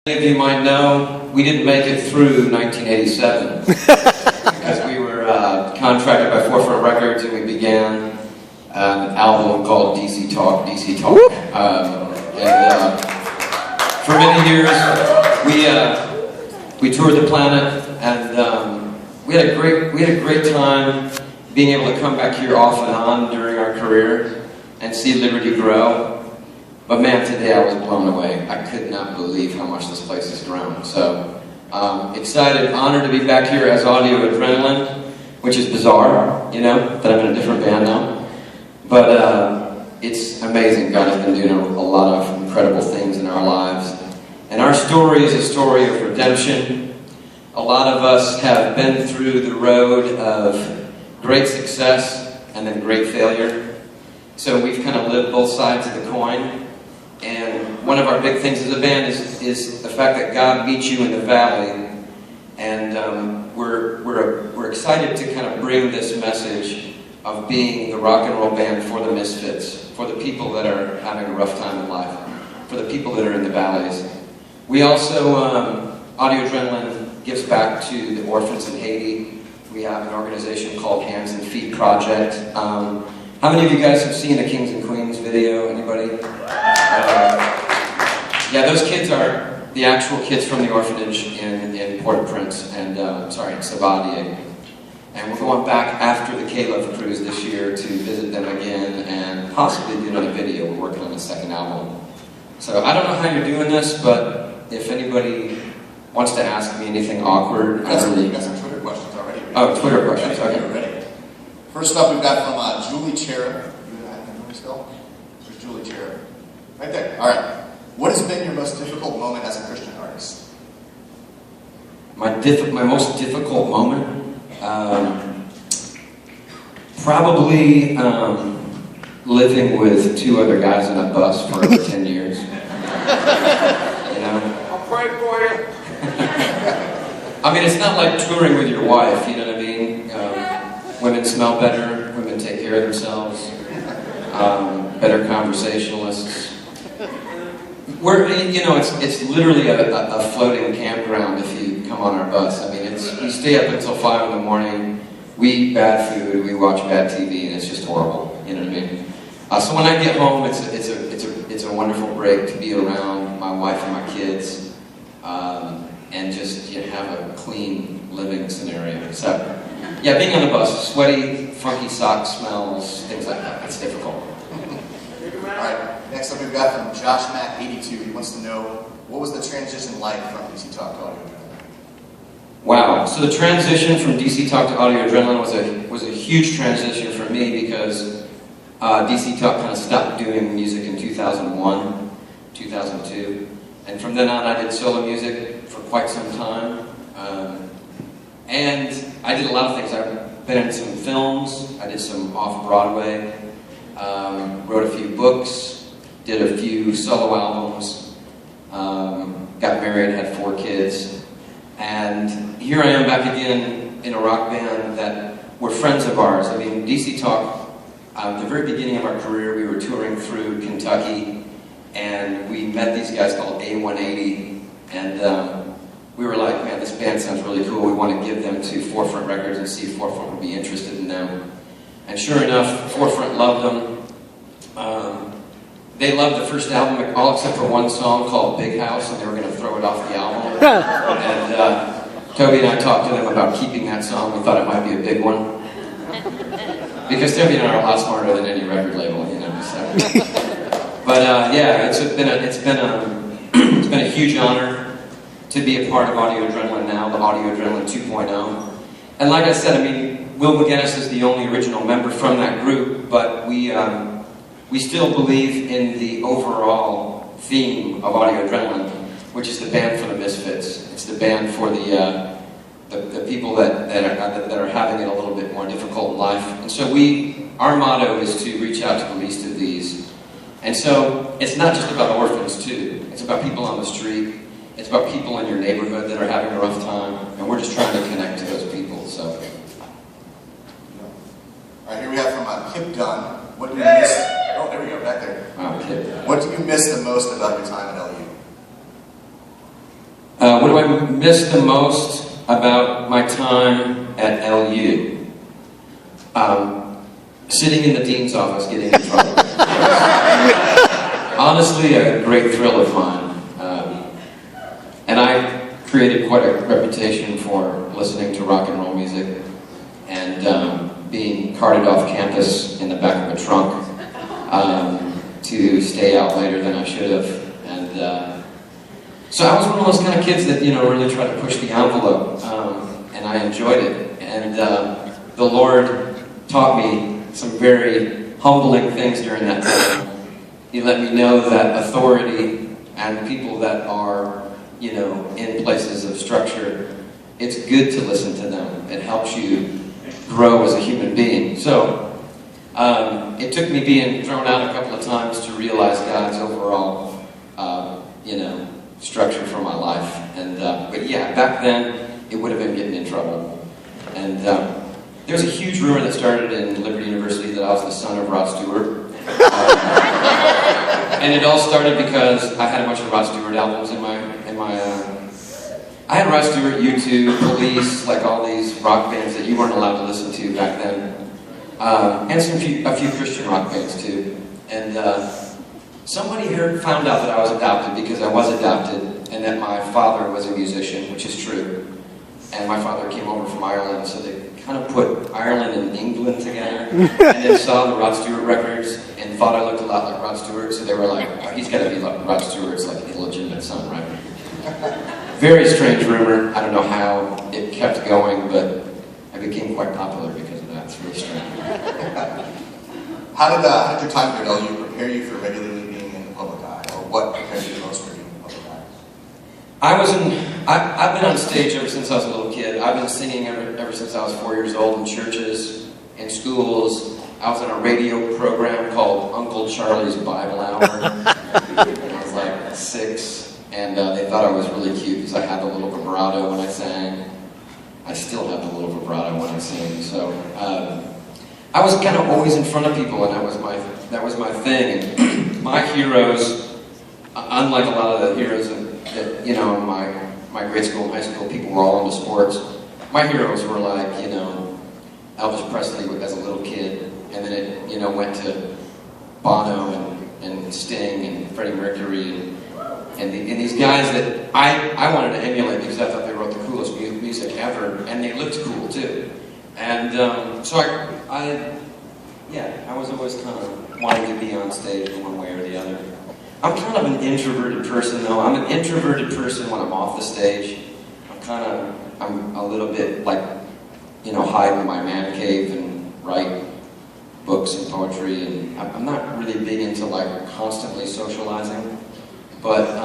Many of you might know, we didn't make it through 1987 because we were contracted by Forefront Records and we began an album called DC Talk. For many years we toured the planet and we had a great time being able to come back here off and on during our career and see Liberty grow. But man, today I was blown away. I could not believe how much this place has grown. So, excited, honored to be back here as Audio Adrenalin, which is bizarre, you know, that I'm in a different band now. But it's amazing. God has been doing a lot of incredible things in our lives. And our story is a story of redemption. A lot of us have been through the road of great success and then great failure. So we've kind of lived both sides of the coin. And one of our big things as a band is the fact that God meets you in the valley, and we're excited to kind of bring this message of being the rock and roll band for the misfits, for the people that are having a rough time in life, for the people that are in the valleys. We also, Audio Adrenalin gives back to the orphans in Haiti. We have an organization called Hands and Feet Project. How many of you guys have seen the Kings and Queens video? Anybody? Yeah, those kids are the actual kids from the orphanage in Port-au-Prince and, in Sabadier. And we're going back after the K-Love cruise this year to visit them again and possibly do another video. We're working on the second album. So I don't know how you're doing this, but if anybody wants to ask me anything awkward, We've got some Twitter questions already. Oh, Twitter questions, okay. We're ready. First up, we've got from Julie Cherub. There's Julie Cherub. Right there. All right. What has been your most difficult moment as a Christian artist? My most difficult moment? Probably living with two other guys in a bus for over 10 years. You know? I'll pray for you. I mean, it's not like touring with your wife, you know what I mean? Women smell better, women take care of themselves, better conversationalists. It's literally a floating campground if you come on our bus. I mean, we stay up until 5 in the morning, we eat bad food, we watch bad TV, and it's just horrible, you know what I mean? So when I get home, it's a wonderful break to be around my wife and my kids, and just have a clean living scenario. So, yeah, being on the bus, sweaty, funky sock smells, things like that, it's difficult. Alright, next up we've got from Josh Mack 82. He wants to know, what was the transition like from DC Talk to Audio Adrenalin? Wow, so the transition from DC Talk to Audio Adrenalin was a huge transition for me because DC Talk kind of stopped doing music in 2001, 2002. And from then on I did solo music for quite some time. And I did a lot of things. I've been in some films, I did some off-Broadway, wrote a few books, did a few solo albums, got married, had 4 kids, and here I am back again in a rock band that were friends of ours. I mean, DC Talk, at the very beginning of our career, we were touring through Kentucky, and we met these guys called A180, and we were like, man, this band sounds really cool. We want to give them to Forefront Records and see if Forefront would be interested in them. And sure enough, Forefront loved them. They loved the first album, all except for one song called Big House, and they were going to throw it off the album. And Toby and I talked to them about keeping that song. We thought it might be a big one. Because Toby and I are a lot smarter than any record label, you know. So. But yeah, it's been a huge honor to be a part of Audio Adrenalin now, the Audio Adrenalin 2.0. And like I said, I mean, Will McGinnis is the only original member from that group, but we still believe in the overall theme of Audio Adrenalin, which is the band for the misfits. It's the band for the people that are having it a little bit more difficult in life. And so our motto is to reach out to the least of these. And so it's not just about orphans too. It's about people on the street. It's about people in your neighborhood that are having a rough time, and we're just trying to connect to those people. So. All right, here we have from Kip Dunn. What do you miss? Oh, there we go, back there. Wow, Kip. What do you miss the most about your time at LU? I miss the most about my time at LU? Sitting in the dean's office getting in trouble. Honestly, a great thrill of mine. And I created quite a reputation for listening to rock and roll music and being carted off campus in the back of a trunk to stay out later than I should have. And so I was one of those kind of kids that, really tried to push the envelope, and I enjoyed it. And the Lord taught me some very humbling things during that time. He let me know that authority and people that are, in places of structure, it's good to listen to them. It helps you grow as a human being. So it took me being thrown out a couple of times to realize God's overall, structure for my life. And but yeah, back then it would have been getting in trouble. And there's a huge rumor that started in Liberty University that I was the son of Rod Stewart. And it all started because I had a bunch of Rod Stewart albums in my I had Rod Stewart, U2, Police, like all these rock bands that you weren't allowed to listen to back then, and a few Christian rock bands too. And somebody found out that I was adopted because I was adopted, and that my father was a musician, which is true. And my father came over from Ireland, so they kind of put Ireland and England together, and then saw the Rod Stewart records and thought I looked a lot like Rod Stewart, so they were like, oh, he's got to be like Rod Stewart's like illegitimate son, right? Very strange rumor. I don't know how it kept going, but I became quite popular because of that. It's really strange. How did your time here at LU prepare you for regularly being in the public eye, or what prepared you the most for being in the public eye? I've been on stage ever since I was a little kid. I've been singing ever since I was 4 years old in churches, in schools. I was on a radio program called Uncle Charlie's Bible Hour when I was like 6. And they thought I was really cute because I had the little vibrato when I sang. I still have the little vibrato when I sing. So I was kind of always in front of people, and that was my thing. And my heroes, unlike a lot of the heroes that in my grade school and high school, people were all into sports. My heroes were like Elvis Presley as a little kid, and then it went to Bono and Sting and Freddie Mercury and these guys that I wanted to emulate because I thought they wrote the coolest music ever, and they looked cool too. And so I was always kind of wanting to be on stage in one way or the other. I'm kind of an introverted person though. I'm an introverted person when I'm off the stage. I'm a little bit like, hide in my man cave and write books and poetry, and I'm not really big into like constantly socializing. But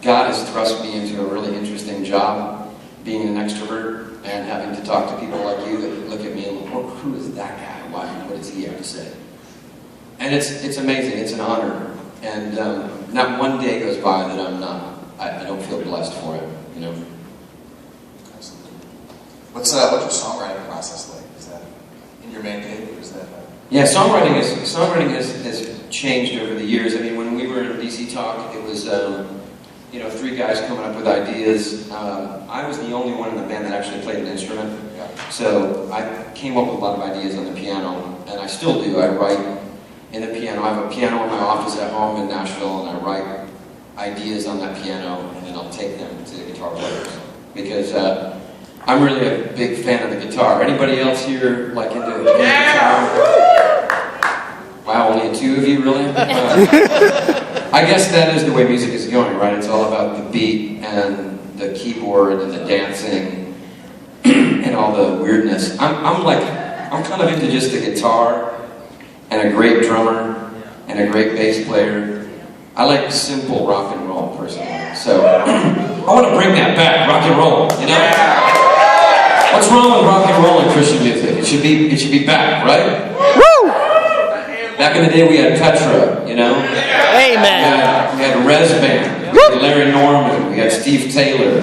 God has thrust me into a really interesting job, being an extrovert and having to talk to people like you that look at me and look, who is that guy? What does he have to say? And it's amazing. It's an honor. And not one day goes by that I don't feel blessed for it, Absolutely. What's your songwriting process like? Is that in your man cave, or is that? Yeah, songwriting has changed over the years. I mean, when we were in DC Talk, it was 3 guys coming up with ideas. I was the only one in the band that actually played an instrument, so I came up with a lot of ideas on the piano, and I still do. I write in the piano. I have a piano in my office at home in Nashville, and I write ideas on that piano, and then I'll take them to the guitar players because I'm really a big fan of the guitar. Anybody else here like into guitar? Wow, only 2 of you, really? I guess that is the way music is going, right? It's all about the beat and the keyboard and the dancing and all the weirdness. I'm kind of into just the guitar and a great drummer and a great bass player. I like simple rock and roll, personally. So I want to bring that back, rock and roll, What's wrong with rock and roll in Christian music? It should be back, right? Woo! Back in the day, we had Petra, Amen. We had Rez Band, we had Larry Norman, we had Steve Taylor.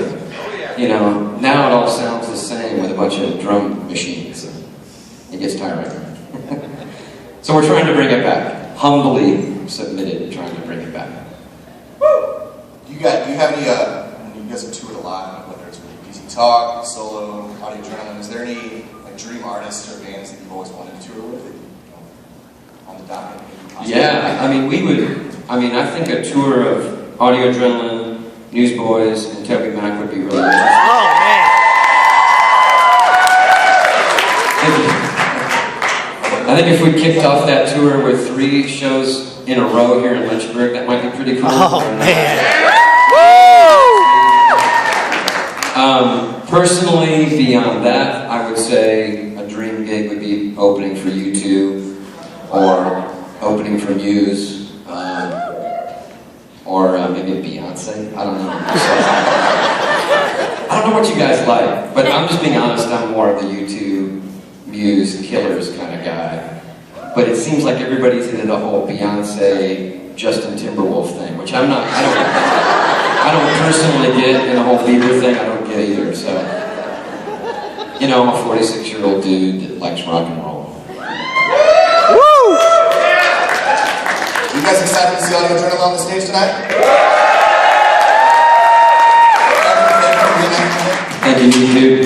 Now it all sounds the same with a bunch of drum machines. It gets tiring. So we're trying to bring it back. Humbly submitted, trying to bring it back. Do you have any? You guys have toured a lot, whether it's with Easy Talk, solo, Audio Adrenalin. Is there any like dream artists or bands that you've always wanted to tour with? That, on the docket? Yeah, I mean, I think a tour of Audio Adrenalin, Newsboys, and Toby Mac would be really interesting. Oh, man. I think if we kicked off that tour with 3 shows in a row here in Lynchburg, that might be pretty cool. Oh, man. Personally, beyond that, I would say a dream gig would be opening for U2, or opening for Muse, or maybe Beyonce. I don't know. I don't know what you guys like, but I'm just being honest. I'm more of the U2, Muse, Killers kind of guy. But it seems like everybody's into the whole Beyonce, Justin Timberwolf thing, which I'm not. I don't personally get, in the whole Bieber thing. I don't get either. So, you know, I'm a 46-year-old dude that likes rock and roll. Woo! You guys excited to see Audio Adrenalin on the stage tonight? Thank you, you too.